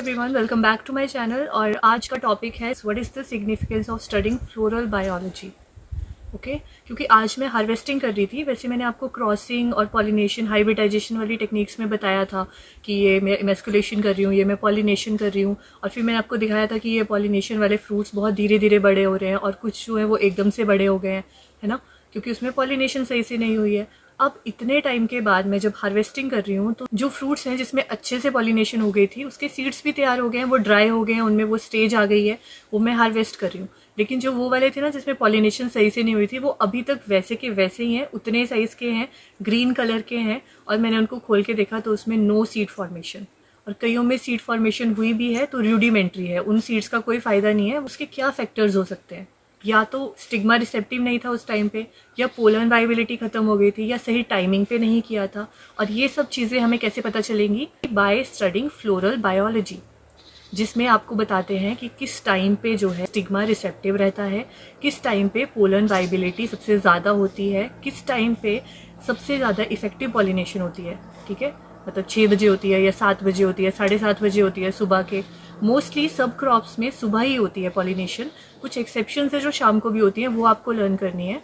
Everyone, welcome back to my channel. और आज का टॉपिक है what is the significance of studying floral biology. Okay, क्योंकि आज मैं हार्वेस्टिंग कर रही थी। वैसे मैंने आपको क्रॉसिंग और पॉलिनेशन, हाइब्रिडाइजेशन वाली टेक्निक्स में बताया था कि ये मैं इमेस्कुलेशन कर रही हूँ, ये मैं पॉलिनेशन कर रही हूँ। और फिर मैंने आपको दिखाया था कि ये पॉलिनेशन वाले फ्रूट्स बहुत धीरे धीरे बड़े हो रहे हैं और कुछ जो है वो एकदम से बड़े हो गए हैं, है ना, क्योंकि उसमें पॉलिनेशन सही से नहीं हुई है। अब इतने टाइम के बाद मैं जब हार्वेस्टिंग कर रही हूँ तो जो फ्रूट्स हैं जिसमें अच्छे से पॉलिनेशन हो गई थी, उसके सीड्स भी तैयार हो गए हैं, वो ड्राई हो गए हैं, उनमें वो स्टेज आ गई है, वो मैं हार्वेस्ट कर रही हूँ। लेकिन जो वो वाले थे ना जिसमें पॉलिनेशन सही से नहीं हुई थी, वो अभी तक वैसे के वैसे ही हैं, उतने साइज के हैं, ग्रीन कलर के हैं। और मैंने उनको खोल के देखा तो उसमें नो सीड फॉर्मेशन, और कईयों में सीड फॉर्मेशन हुई भी है तो रूडिमेंट्री है, उन सीड्स का कोई फायदा नहीं है। उसके क्या फैक्टर्स हो सकते हैं? या तो स्टिग्मा रिसेप्टिव नहीं था उस टाइम पे, या पोलन वाइबिलिटी खत्म हो गई थी, या सही टाइमिंग पे नहीं किया था। और ये सब चीज़ें हमें कैसे पता चलेंगी? बाय स्टडिंग फ्लोरल बायोलॉजी, जिसमें आपको बताते हैं कि किस टाइम पे जो है स्टिग्मा रिसेप्टिव रहता है, किस टाइम पे पोलन वाइबिलिटी सबसे ज़्यादा होती है, किस टाइम पे सबसे ज़्यादा इफेक्टिव पॉलिनेशन होती है। ठीक है, मतलब 6 बजे होती है, या 7 बजे होती है, 7:30 बजे होती है सुबह के। मोस्टली सब क्रॉप्स में सुबह ही होती है पॉलिनेशन, कुछ एक्सेप्शंस है जो शाम को भी होती है, वो आपको लर्न करनी है।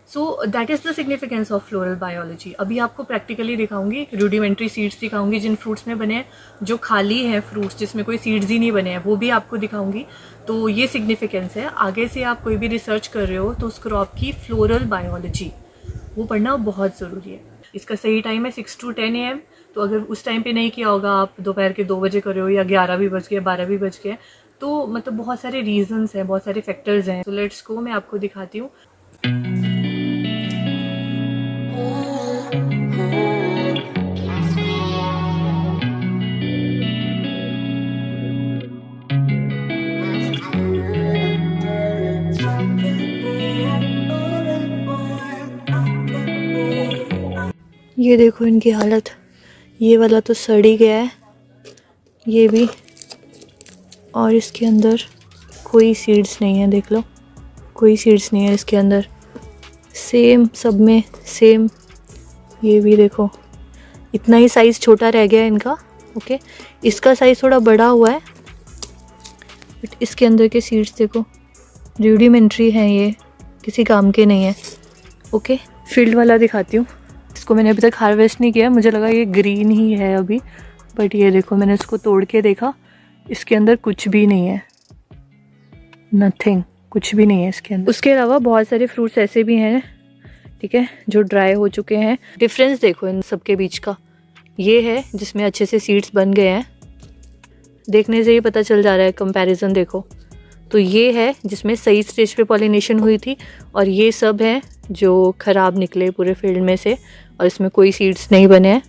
So that is the significance of floral biology. अभी आपको प्रैक्टिकली दिखाऊंगी, रूडिमेंट्री सीड्स दिखाऊंगी जिन फ्रूट्स में बने हैं, जो खाली हैं फ्रूट्स जिसमें कोई सीड्स ही नहीं बने हैं, वो भी आपको दिखाऊंगी। तो ये सिग्निफिकेंस है। आगे से आप कोई भी रिसर्च कर रहे हो तो उस क्रॉप की फ्लोरल बायोलॉजी वो पढ़ना बहुत ज़रूरी है। इसका सही टाइम है 6 to 10 AM। तो अगर उस टाइम पे नहीं किया होगा, आप दोपहर के 2 बजे कर रहे हो, या 11 भी बज गए, 12 भी बज गए, तो मतलब बहुत सारे रीजंस हैं, बहुत सारे फैक्टर्स हैं। तो लेट्स गो, मैं आपको दिखाती हूँ। ये देखो इनकी हालत, ये वाला तो सड़ ही गया है, ये भी, और इसके अंदर कोई सीड्स नहीं है, देख लो, कोई सीड्स नहीं है इसके अंदर। सेम सब में सेम, ये भी देखो, इतना ही साइज़ छोटा रह गया है इनका। ओके, इसका साइज़ थोड़ा बड़ा हुआ है, बट इसके अंदर के सीड्स देखो, रूडिमेंट्री हैं, ये किसी काम के नहीं है। ओके, फील्ड वाला दिखाती हूँ। इसको मैंने अभी तक हार्वेस्ट नहीं किया, मुझे लगा ये ग्रीन ही है अभी, बट ये देखो, मैंने इसको तोड़ के देखा, इसके अंदर कुछ भी नहीं है, नथिंग, कुछ भी नहीं है इसके अंदर। उसके अलावा बहुत सारे फ्रूट्स ऐसे भी हैं, ठीक है, जो ड्राई हो चुके हैं। डिफरेंस देखो इन सब के बीच का, ये है जिसमें अच्छे से सीड्स बन गए हैं, देखने से ही पता चल जा रहा है, कंपैरिजन देखो। तो ये है जिसमें सही स्टेज पे पॉलिनेशन हुई थी, और ये सब हैं जो ख़राब निकले पूरे फील्ड में से, और इसमें कोई सीड्स नहीं बने हैं।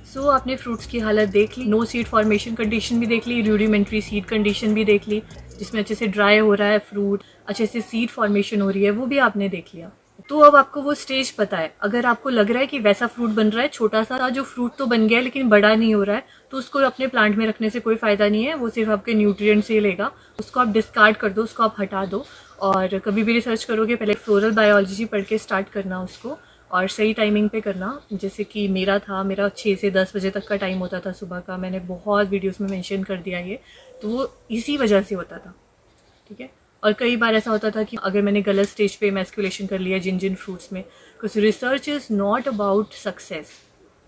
सो आपने फ्रूट्स की हालत देख ली, नो सीड फॉर्मेशन कंडीशन भी देख ली, रूडिमेंट्री सीड कंडीशन भी देख ली, जिसमें अच्छे से ड्राई हो रहा है फ्रूट, अच्छे से सीड फॉर्मेशन हो रही है, वो भी आपने देख लिया। तो अब आपको वो स्टेज पता है। अगर आपको लग रहा है कि वैसा फ्रूट बन रहा है, छोटा सा जो फ्रूट तो बन गया है लेकिन बड़ा नहीं हो रहा है, तो उसको अपने प्लांट में रखने से कोई फायदा नहीं है, वो सिर्फ आपके न्यूट्रिएंट से लेगा, उसको आप डिस्कार्ड कर दो, उसको आप हटा दो। और कभी भी रिसर्च करोगे पहले फ्लोरल बायोलॉजी पढ़ के स्टार्ट करना उसको, और सही टाइमिंग पे करना। जैसे कि मेरा 6 से 10 बजे तक का टाइम होता था सुबह का, मैंने बहुत वीडियोस में मेंशन कर दिया ये, तो वो इसी वजह से होता था। ठीक है, और कई बार ऐसा होता था कि अगर मैंने गलत स्टेज पे इमेस्कुलेशन कर लिया जिन फ्रूट्स में, because research is not about success,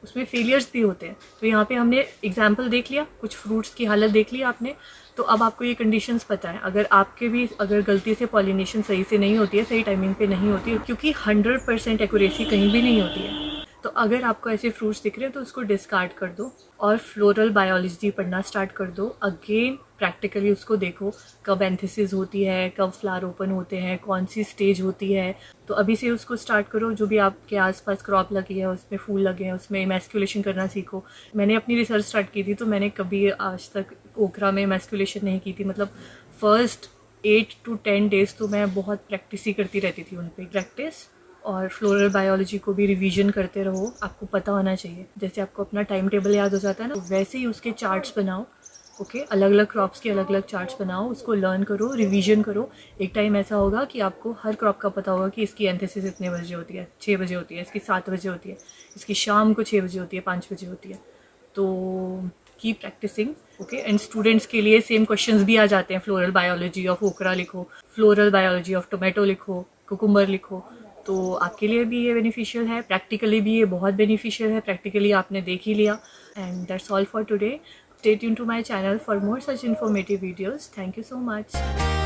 उसमें फेलियर्स भी होते हैं। तो यहाँ पे हमने एग्जाम्पल देख लिया, कुछ फ्रूट्स की हालत देख ली आपने, तो अब आपको ये कंडीशंस पता है। अगर आपके भी अगर गलती से पॉलिनेशन सही से नहीं होती है, सही टाइमिंग पे नहीं होती है, क्योंकि 100% एक्यूरेसी कहीं भी नहीं होती है, तो अगर आपको ऐसे फ्रूट्स दिख रहे हैं तो उसको डिस्कार्ड कर दो और फ्लोरल बायोलॉजी पढ़ना स्टार्ट कर दो। अगेन प्रैक्टिकली उसको देखो, कब एंथेसिस होती है, कब फ्लावर ओपन होते हैं, कौन सी स्टेज होती है। तो अभी से उसको स्टार्ट करो, जो भी आपके आसपास क्रॉप लगी है, उसमें फूल लगे हैं, उसमें इमेस्कुलेशन करना सीखो। मैंने अपनी रिसर्च स्टार्ट की थी तो मैंने कभी आज तक ओकरा में इमेस्कुलेशन नहीं की थी, मतलब फर्स्ट 8 to 10 days तो मैं बहुत प्रैक्टिस ही करती रहती थी उन पर, प्रैक्टिस। और फ्लोरल बायोलॉजी को भी रिवीजन करते रहो, आपको पता होना चाहिए। जैसे आपको अपना टाइम टेबल याद हो जाता है ना, वैसे ही उसके चार्ट्स बनाओ। ओके, अलग अलग क्रॉप्स के अलग अलग चार्ट्स बनाओ, उसको लर्न करो, रिवीजन करो। एक टाइम ऐसा होगा कि आपको हर क्रॉप का पता होगा कि इसकी एंथेसिस इतने बजे होती है, 6 बजे होती है, इसकी 7 बजे होती है, इसकी शाम को 6 बजे होती है, 5 बजे होती है। तो keep practising, okay. And students के लिए सेम क्वेश्चंस भी आ जाते हैं, फ्लोरल बायोलॉजी ऑफ ओकरा लिखो, फ्लोरल बायोलॉजी ऑफ टोमेटो लिखो, कुकुम्बर लिखो। तो आपके लिए भी ये बेनिफिशियल है, प्रैक्टिकली भी ये बहुत बेनिफिशियल है, प्रैक्टिकली आपने देख ही लिया। And that's all for today. Stay tuned to my channel for more such informative videos. Thank you so much.